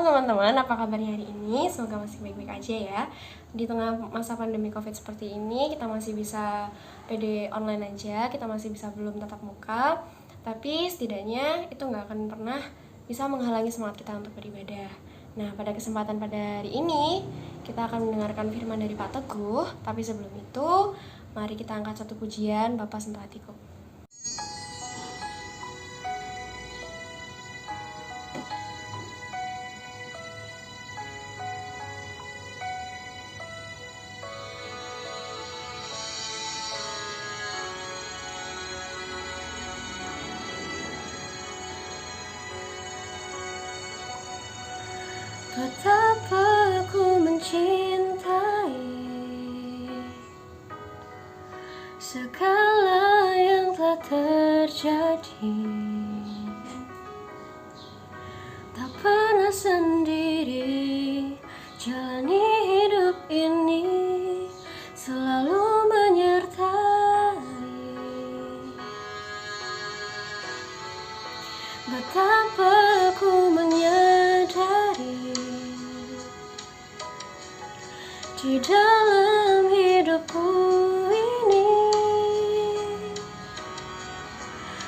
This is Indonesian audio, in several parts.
Halo teman-teman, apa kabarnya hari ini? Semoga masih baik-baik aja ya. Di tengah masa pandemi COVID seperti ini, kita masih bisa PD online aja, kita masih bisa belum tatap muka. Tapi setidaknya itu nggak akan pernah bisa menghalangi semangat kita untuk beribadah. Nah, pada kesempatan pada hari ini, kita akan mendengarkan firman dari Pak Teguh. Tapi sebelum itu, mari kita angkat satu pujian, Bapa sentuh hatiku. Betapa ku mencintai segala yang telah terjadi. Tak pernah sendiri jalani hidup ini, selalu menyertai. Betapa ku menyadari di dalam hidupku ini,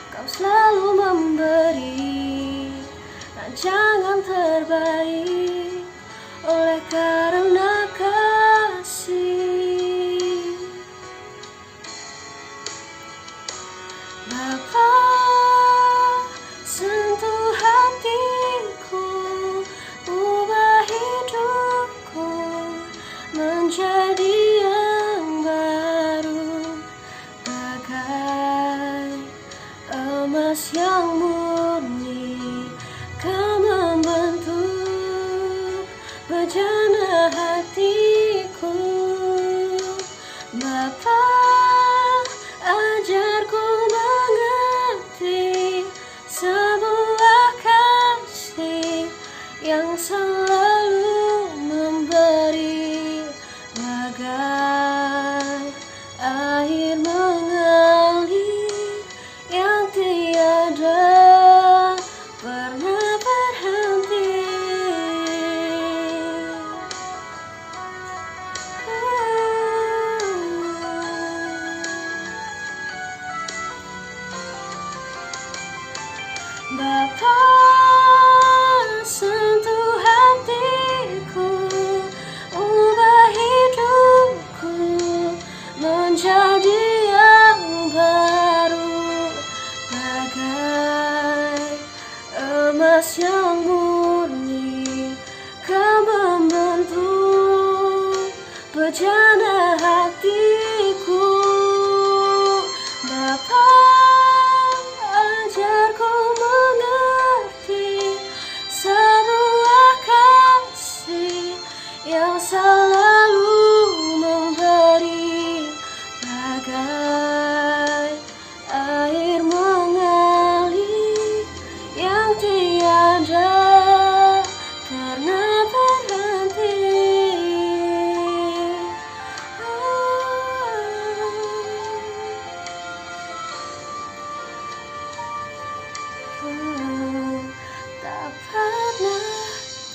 Kau selalu memberi rancangan terbaik oleh karena kasih. Bapa, sentuh hatiku, ubah hidupku menjadi yang baru, bagai emas yang murni. Kau membentuk bejana hatiku. Bapa, ajarku mengerti sebuah kasih yang selalu memberi, bagai air mengalir yang tiada pernah berhenti. Bapa, sentuh hatiku, ubah hidupku menjadi yang baru, bagai emas yang murni. Kau membentuk bejana hatiku. Bapa, ajarku mengerti sebuah kasih yang selalu memberi, bagai air mengalir yang tiada pernah berhenti. Tak pernah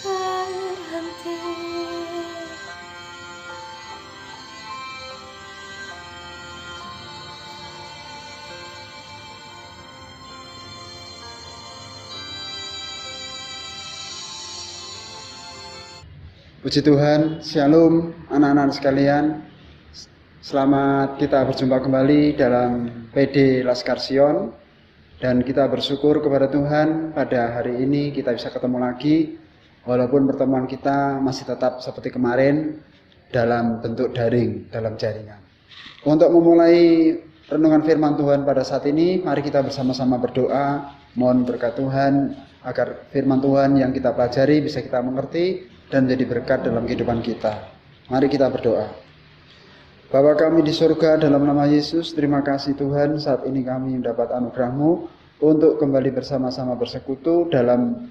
berhenti. Puji Tuhan, Shalom anak-anak sekalian. Selamat kita berjumpa kembali dalam PD Laskar Sion. Dan kita bersyukur kepada Tuhan pada hari ini kita bisa ketemu lagi. Walaupun pertemuan kita masih tetap seperti kemarin dalam bentuk daring, dalam jaringan. Untuk memulai renungan firman Tuhan pada saat ini, mari kita bersama-sama berdoa. Mohon berkat Tuhan agar firman Tuhan yang kita pelajari bisa kita mengerti dan menjadi berkat dalam kehidupan kita. Mari kita berdoa. Bapa kami di surga, dalam nama Yesus, terima kasih Tuhan saat ini kami mendapat anugerah-Mu untuk kembali bersama-sama bersekutu dalam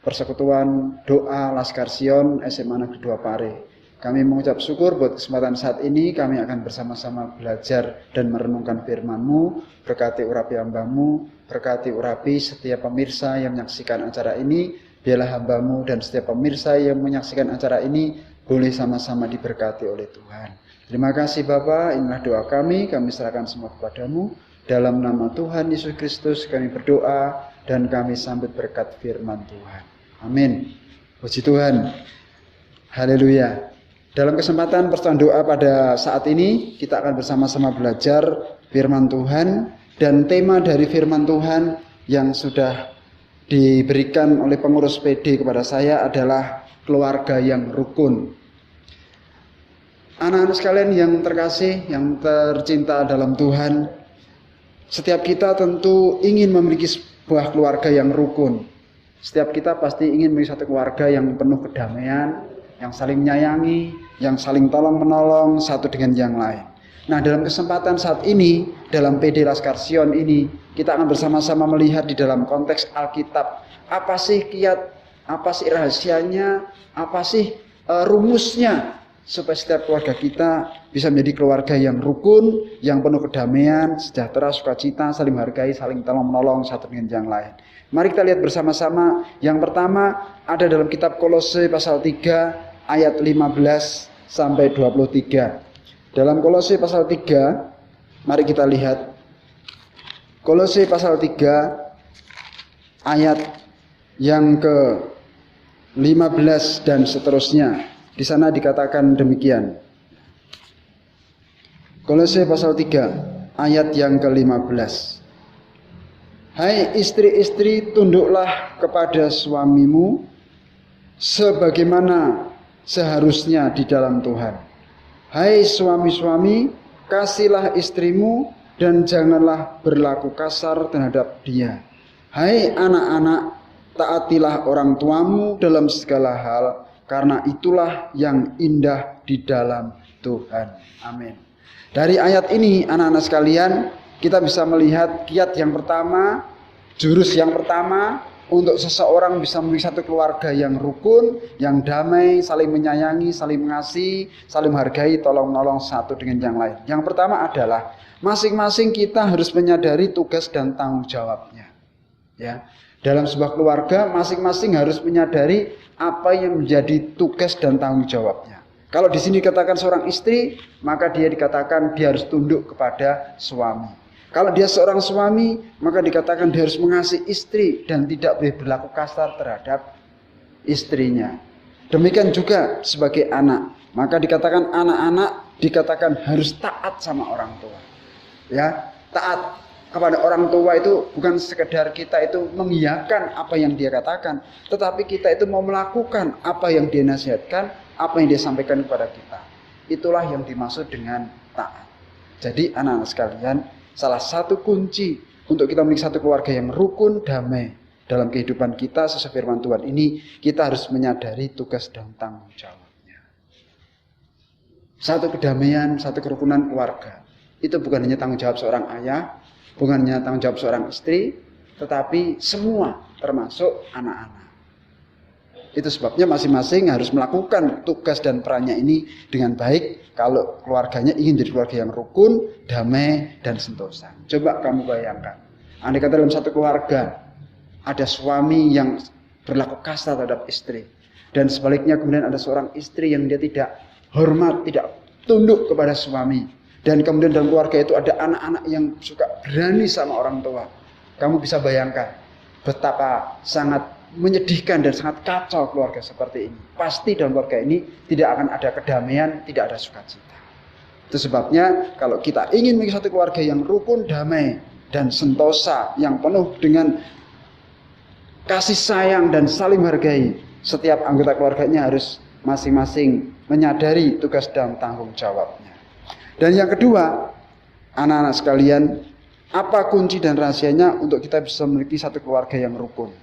persekutuan doa Laskar Sion SMA Negeri 2 Pare. Kami mengucap syukur buat kesempatan saat ini kami akan bersama-sama belajar dan merenungkan firman-Mu. Berkati urapi hamba-Mu, berkati urapi setiap pemirsa yang menyaksikan acara ini, biarlah hamba-Mu dan setiap pemirsa yang menyaksikan acara ini boleh sama-sama diberkati oleh Tuhan. Terima kasih Bapa, inilah doa kami serahkan semua kepadamu. Dalam nama Tuhan Yesus Kristus kami berdoa dan kami sambut berkat firman Tuhan. Amin. Puji Tuhan. Haleluya. Dalam kesempatan pertemuan doa pada saat ini, kita akan bersama-sama belajar firman Tuhan. Dan tema dari firman Tuhan yang sudah diberikan oleh pengurus PD kepada saya adalah keluarga yang rukun. Anak-anak sekalian yang terkasih, yang tercinta dalam Tuhan, setiap kita tentu ingin memiliki sebuah keluarga yang rukun. Setiap kita pasti ingin memiliki satu keluarga yang penuh kedamaian, yang saling menyayangi, yang saling tolong-menolong satu dengan yang lain. Nah, dalam kesempatan saat ini, dalam PD Laskar Sion ini, kita akan bersama-sama melihat di dalam konteks Alkitab, apa sih kiat, apa sih rahasianya, apa sih rumusnya, supaya setiap keluarga kita bisa menjadi keluarga yang rukun, yang penuh kedamaian, sejahtera, sukacita, saling menghargai, saling tolong-menolong satu dengan yang lain. Mari kita lihat bersama-sama. Yang pertama ada dalam kitab Kolose pasal 3 ayat 15 sampai 23. Dalam Kolose pasal 3, mari kita lihat. Kolose pasal 3 ayat yang ke-15 dan seterusnya. Di sana dikatakan demikian. Kolose pasal 3 ayat yang ke-15. Hai istri-istri, tunduklah kepada suamimu sebagaimana seharusnya di dalam Tuhan. Hai suami-suami, kasihlah istrimu dan janganlah berlaku kasar terhadap dia. Hai anak-anak, taatilah orang tuamu dalam segala hal, karena itulah yang indah di dalam Tuhan. Amin. Dari ayat ini anak-anak sekalian, kita bisa melihat kiat yang pertama, jurus yang pertama untuk seseorang bisa memiliki satu keluarga yang rukun, yang damai, saling menyayangi, saling mengasihi, saling menghargai, tolong-menolong satu dengan yang lain. Yang pertama adalah masing-masing kita harus menyadari tugas dan tanggung jawabnya. Ya, dalam sebuah keluarga masing-masing harus menyadari apa yang menjadi tugas dan tanggung jawabnya. Kalau di sini dikatakan seorang istri, maka dia dikatakan dia harus tunduk kepada suami. Kalau dia seorang suami, maka dikatakan dia harus mengasihi istri dan tidak boleh berlaku kasar terhadap istrinya. Demikian juga sebagai anak, maka dikatakan anak-anak dikatakan harus taat sama orang tua. Ya, taat kepada orang tua itu bukan sekedar kita itu mengiyakan apa yang dia katakan, tetapi kita itu mau melakukan apa yang dia nasihatkan, apa yang dia sampaikan kepada kita. Itulah yang dimaksud dengan taat. Jadi anak-anak sekalian, salah satu kunci untuk kita memiliki satu keluarga yang rukun, damai dalam kehidupan kita sesuai firman Tuhan ini, kita harus menyadari tugas dan tanggung jawabnya. Satu kedamaian, satu kerukunan keluarga. Itu bukan hanya tanggung jawab seorang ayah, bukan hanya tanggung jawab seorang istri, tetapi semua termasuk anak-anak. Itu sebabnya masing-masing harus melakukan tugas dan perannya ini dengan baik kalau keluarganya ingin jadi keluarga yang rukun, damai, dan sentosa. Coba kamu bayangkan, andai kata dalam satu keluarga ada suami yang berlaku kasar terhadap istri, dan sebaliknya kemudian ada seorang istri yang dia tidak hormat, tidak tunduk kepada suami, dan kemudian dalam keluarga itu ada anak-anak yang suka berani sama orang tua. Kamu bisa bayangkan betapa sangat menyedihkan dan sangat kacau keluarga seperti ini. Pasti dalam keluarga ini tidak akan ada kedamaian, tidak ada sukacita. Itu sebabnya kalau kita ingin memiliki satu keluarga yang rukun, damai, dan sentosa, yang penuh dengan kasih sayang dan saling menghargai, setiap anggota keluarganya harus masing-masing menyadari tugas dan tanggung jawabnya. Dan yang kedua, anak-anak sekalian, apa kunci dan rahasianya untuk kita bisa memiliki satu keluarga yang rukun?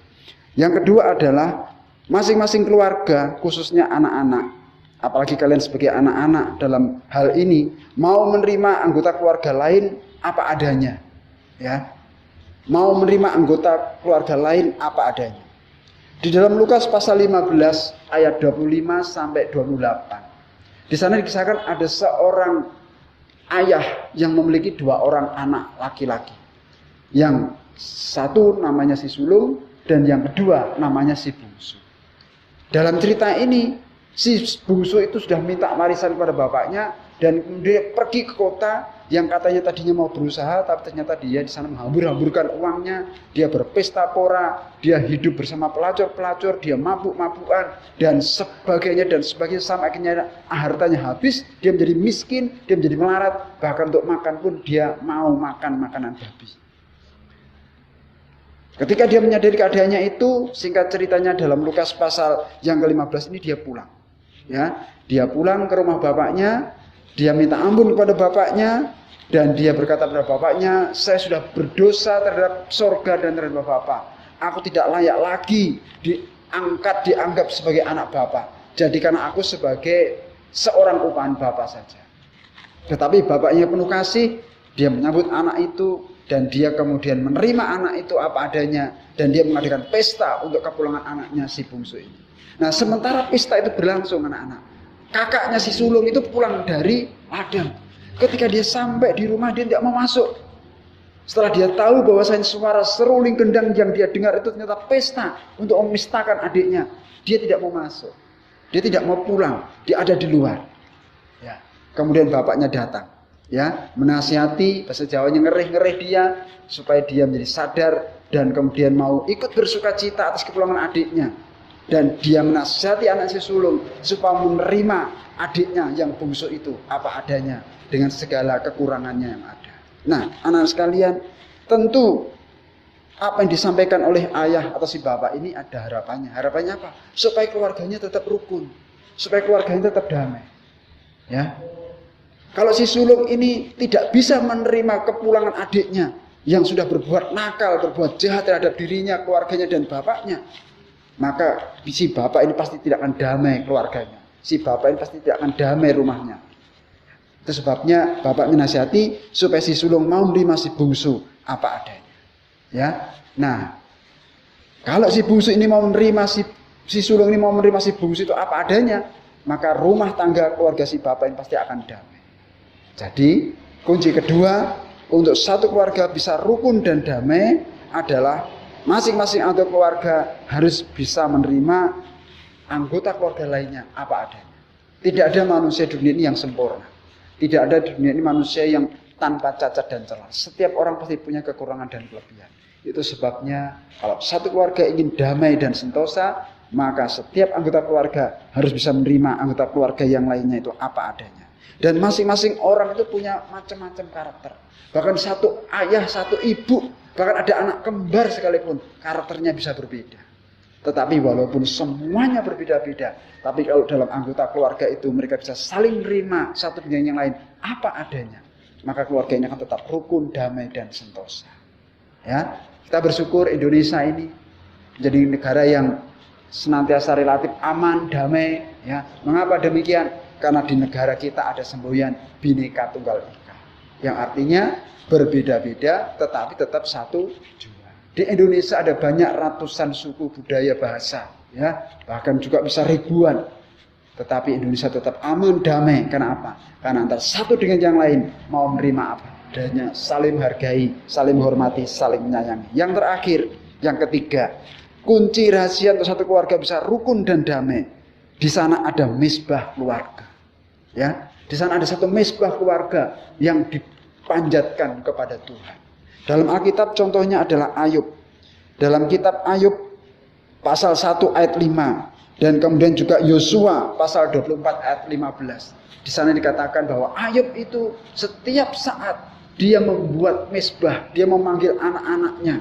Yang kedua adalah masing-masing keluarga, khususnya anak-anak, apalagi kalian sebagai anak-anak dalam hal ini, mau menerima anggota keluarga lain apa adanya, ya, mau menerima anggota keluarga lain apa adanya. Di dalam Lukas pasal 15 ayat 25 sampai 28, di sana dikisahkan ada seorang ayah yang memiliki 2 orang anak laki-laki, yang satu namanya si sulung dan yang kedua namanya si bungsu. Dalam cerita ini si bungsu itu sudah minta warisan kepada bapaknya dan kemudian pergi ke kota yang katanya tadinya mau berusaha, tapi ternyata dia di sana menghambur-hamburkan uangnya, dia berpesta pora, dia hidup bersama pelacur-pelacur, dia mabuk-mabukan dan sebagainya sampai akhirnya hartanya habis, dia menjadi miskin, dia menjadi melarat, bahkan untuk makan pun dia mau makan makanan babi. Ketika dia menyadari keadaannya itu, singkat ceritanya dalam Lukas pasal yang ke-15 ini dia pulang. Ya, dia pulang ke rumah bapaknya, dia minta ampun kepada bapaknya, dan dia berkata kepada bapaknya, saya sudah berdosa terhadap sorga dan terhadap bapak. Aku tidak layak lagi dianggap sebagai anak bapak. Jadikan aku sebagai seorang upahan bapak saja. Tetapi bapaknya penuh kasih, dia menyambut anak itu, dan dia kemudian menerima anak itu apa adanya, dan dia mengadakan pesta untuk kepulangan anaknya si bungsu ini. Nah, sementara pesta itu berlangsung anak-anak, kakaknya si sulung itu pulang dari ladang. Ketika dia sampai di rumah, dia tidak mau masuk. Setelah dia tahu bahwasanya suara seruling gendang yang dia dengar itu ternyata pesta untuk memistakan adiknya, dia tidak mau masuk. Dia tidak mau pulang, dia ada di luar. Ya. Kemudian bapaknya datang, ya, menasihati, bahasa Jawanya ngereh-ngereh dia supaya dia menjadi sadar dan kemudian mau ikut bersukacita atas kepulangan adiknya. Dan dia menasihati anak si sulung supaya menerima adiknya yang bungsu itu apa adanya dengan segala kekurangannya yang ada. Nah, anak-anak sekalian, tentu apa yang disampaikan oleh ayah atau si bapak ini ada harapannya. Harapannya apa? Supaya keluarganya tetap rukun, supaya keluarganya tetap damai. Ya. Kalau si sulung ini tidak bisa menerima kepulangan adiknya yang sudah berbuat nakal, berbuat jahat terhadap dirinya, keluarganya dan bapaknya, maka si bapak ini pasti tidak akan damai keluarganya. Si bapak ini pasti tidak akan damai rumahnya. Itu sebabnya bapak menasihati supaya si sulung mau menerima si bungsu apa adanya. Ya. Nah, kalau si bungsu ini mau menerima si sulung ini mau menerima si bungsu itu apa adanya, maka rumah tangga keluarga si bapak ini pasti akan damai. Jadi, kunci kedua untuk satu keluarga bisa rukun dan damai adalah masing-masing anggota keluarga harus bisa menerima anggota keluarga lainnya apa adanya. Tidak ada manusia dunia ini yang sempurna. Tidak ada dunia ini manusia yang tanpa cacat dan celah. Setiap orang pasti punya kekurangan dan kelebihan. Itu sebabnya kalau satu keluarga ingin damai dan sentosa, maka setiap anggota keluarga harus bisa menerima anggota keluarga yang lainnya itu apa adanya. Dan masing-masing orang itu punya macam-macam karakter. Bahkan satu ayah, satu ibu, bahkan ada anak kembar sekalipun, karakternya bisa berbeda. Tetapi walaupun semuanya berbeda-beda, tapi kalau dalam anggota keluarga itu mereka bisa saling menerima satu dengan yang lain apa adanya, maka keluarga ini akan tetap rukun, damai dan sentosa. Ya, kita bersyukur Indonesia ini menjadi negara yang senantiasa relatif aman, damai. Ya, mengapa demikian? Karena di negara kita ada semboyan Bhinneka Tunggal Ika, yang artinya berbeda-beda tetapi tetap satu jua. Di Indonesia ada banyak ratusan suku, budaya, bahasa, ya, bahkan juga bisa ribuan. Tetapi Indonesia tetap aman, damai. Karena apa? Karena antara satu dengan yang lain mau menerima apa adanya, saling menghargai, saling menghormati, saling menyayangi. Yang terakhir, yang ketiga, kunci rahasia untuk satu keluarga bisa rukun dan damai. Di sana ada misbah keluarga. Ya, di sana ada satu misbah keluarga yang dipanjatkan kepada Tuhan. Dalam Alkitab contohnya adalah Ayub. Dalam kitab Ayub pasal 1 ayat 5 dan kemudian juga Yosua pasal 24 ayat 15. Di sana dikatakan bahwa Ayub itu setiap saat dia membuat misbah, dia memanggil anak-anaknya,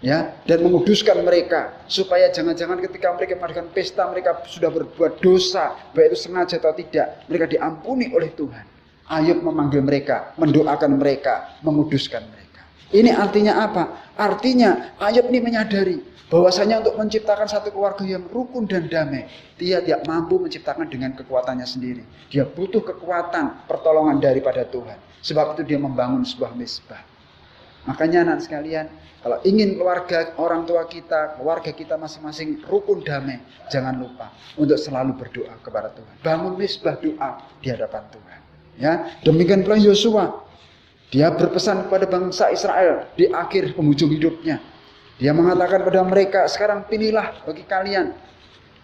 ya, dan menguduskan mereka supaya jangan-jangan ketika mereka mengadakan pesta mereka sudah berbuat dosa, baik itu sengaja atau tidak, mereka diampuni oleh Tuhan. Ayub memanggil mereka, mendoakan mereka, menguduskan mereka. Ini artinya apa? Artinya Ayub ini menyadari bahwasanya untuk menciptakan satu keluarga yang rukun dan damai, dia tidak mampu menciptakan dengan kekuatannya sendiri. Dia butuh kekuatan, pertolongan daripada Tuhan. Sebab itu dia membangun sebuah misbah. Makanya anak sekalian, kalau ingin keluarga orang tua kita, keluarga kita masing-masing rukun damai, jangan lupa untuk selalu berdoa kepada Tuhan. Bangun misbah doa di hadapan Tuhan. Ya, demikian pula Yosua. Dia berpesan kepada bangsa Israel di akhir penghujung hidupnya. Dia mengatakan pada mereka, sekarang pilihlah bagi kalian,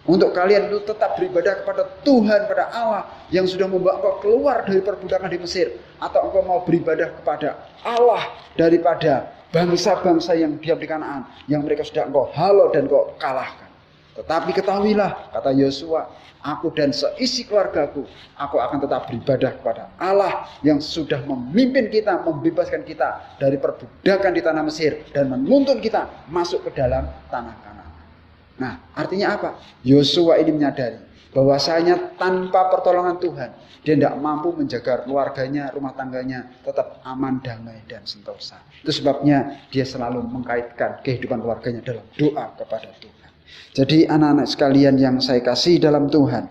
untuk kalian itu tetap beribadah kepada Tuhan, pada Allah yang sudah membawa engkau keluar dari perbudakan di Mesir, atau engkau mau beribadah kepada Allah daripada bangsa-bangsa yang diam di Kanaan, yang mereka sudah engkau halau dan engkau kalahkan. Tetapi ketahuilah, kata Yosua, aku dan seisi keluargaku, aku akan tetap beribadah kepada Allah yang sudah memimpin kita, membebaskan kita dari perbudakan di tanah Mesir dan menuntun kita masuk ke dalam tanah Kanaan. Nah, artinya apa? Yosua ini menyadari bahwasanya tanpa pertolongan Tuhan, dia tidak mampu menjaga keluarganya, rumah tangganya tetap aman, damai, dan sentosa. Itu sebabnya dia selalu mengkaitkan kehidupan keluarganya dalam doa kepada Tuhan. Jadi anak-anak sekalian yang saya kasih dalam Tuhan,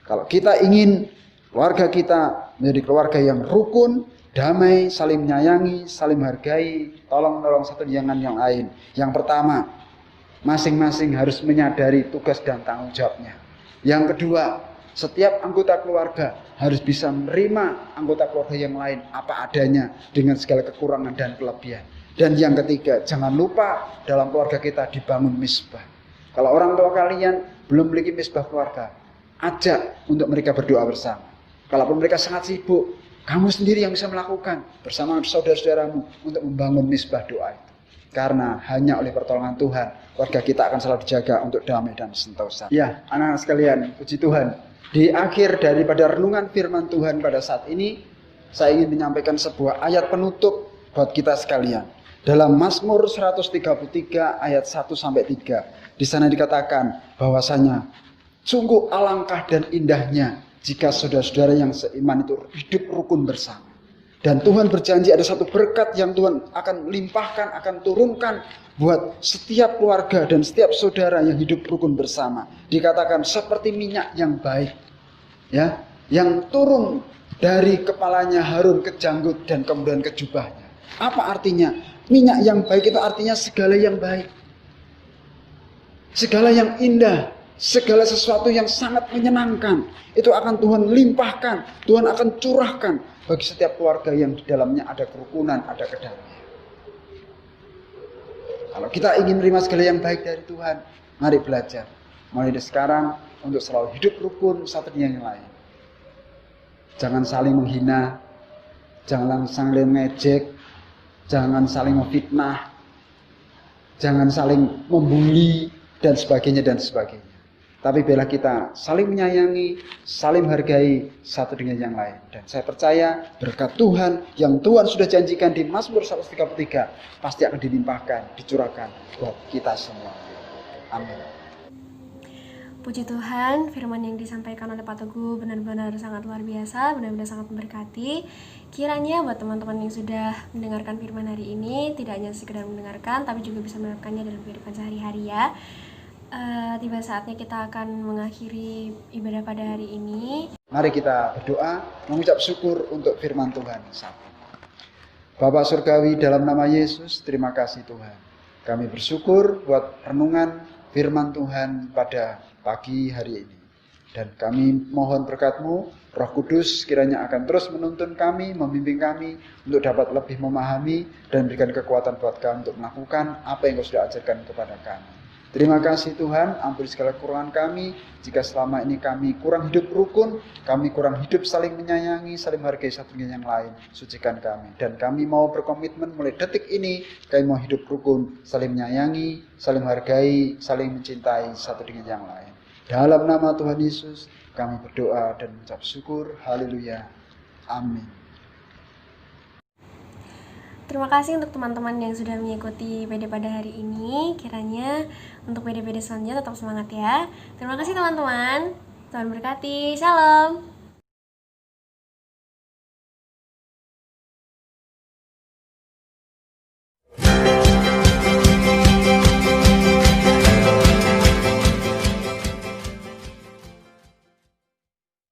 kalau kita ingin keluarga kita menjadi keluarga yang rukun, damai, saling menyayangi, saling menghargai, tolong-menolong satu dengan yang lain. Yang pertama, masing-masing harus menyadari tugas dan tanggung jawabnya. Yang kedua, setiap anggota keluarga harus bisa menerima anggota keluarga yang lain apa adanya dengan segala kekurangan dan kelebihan. Dan yang ketiga, jangan lupa dalam keluarga kita dibangun misbah. Kalau orang tua kalian belum memiliki misbah keluarga, ajak untuk mereka berdoa bersama. Kalaupun mereka sangat sibuk, kamu sendiri yang bisa melakukan bersama saudara-saudaramu untuk membangun misbah doa itu. Karena hanya oleh pertolongan Tuhan, keluarga kita akan selalu dijaga untuk damai dan sentosa. Ya, anak-anak sekalian, puji Tuhan. Di akhir daripada renungan firman Tuhan pada saat ini, saya ingin menyampaikan sebuah ayat penutup buat kita sekalian. Dalam Mazmur 133 ayat 1-3. Di sana dikatakan bahwasanya sungguh alangkah dan indahnya jika saudara-saudara yang seiman itu hidup rukun bersama. Dan Tuhan berjanji ada satu berkat yang Tuhan akan limpahkan, akan turunkan buat setiap keluarga dan setiap saudara yang hidup rukun bersama. Dikatakan seperti minyak yang baik, ya, yang turun dari kepalanya Harun ke janggut dan kemudian ke jubahnya. Apa artinya? Minyak yang baik itu artinya segala yang baik, segala yang indah, segala sesuatu yang sangat menyenangkan, itu akan Tuhan limpahkan, Tuhan akan curahkan bagi setiap keluarga yang di dalamnya ada kerukunan, ada kedamaian. Kalau kita ingin menerima segala yang baik dari Tuhan, mari belajar mulai dari sekarang untuk selalu hidup rukun satu dengan yang lain. Jangan saling menghina, jangan saling mengejek, jangan saling memfitnah, jangan saling membuli, dan sebagainya dan sebagainya. Tapi bila kita saling menyayangi, saling menghargai satu dengan yang lain. Dan saya percaya berkat Tuhan yang Tuhan sudah janjikan di Mazmur 133 pasti akan dilimpahkan, dicurahkan buat kita semua. Amin. Puji Tuhan, firman yang disampaikan oleh Pak Teguh benar-benar sangat luar biasa, benar-benar sangat memberkati. Kiranya buat teman-teman yang sudah mendengarkan firman hari ini, tidak hanya sekedar mendengarkan, tapi juga bisa menerapkannya dalam kehidupan sehari-hari ya. Tiba saatnya kita akan mengakhiri ibadah pada hari ini. Mari kita berdoa, mengucap syukur untuk firman Tuhan. Bapa Surgawi, dalam nama Yesus, terima kasih Tuhan. Kami bersyukur buat renungan firman Tuhan pada pagi hari ini. Dan kami mohon berkat-Mu, Roh Kudus kiranya akan terus menuntun kami, membimbing kami untuk dapat lebih memahami dan berikan kekuatan buat kami untuk melakukan apa yang Kau sudah ajarkan kepada kami. Terima kasih Tuhan, ampuni segala kekurangan kami. Jika selama ini kami kurang hidup rukun, kami kurang hidup saling menyayangi, saling menghargai satu dengan yang lain, sucikan kami. Dan kami mau berkomitmen mulai detik ini, kami mau hidup rukun, saling menyayangi, saling menghargai, saling mencintai satu dengan yang lain. Dalam nama Tuhan Yesus, kami berdoa dan mengucap syukur. Haleluya. Amin. Terima kasih untuk teman-teman yang sudah mengikuti PD pada hari ini. Kiranya untuk PD-PD selanjutnya tetap semangat ya. Terima kasih teman-teman. Tuhan berkati. Shalom.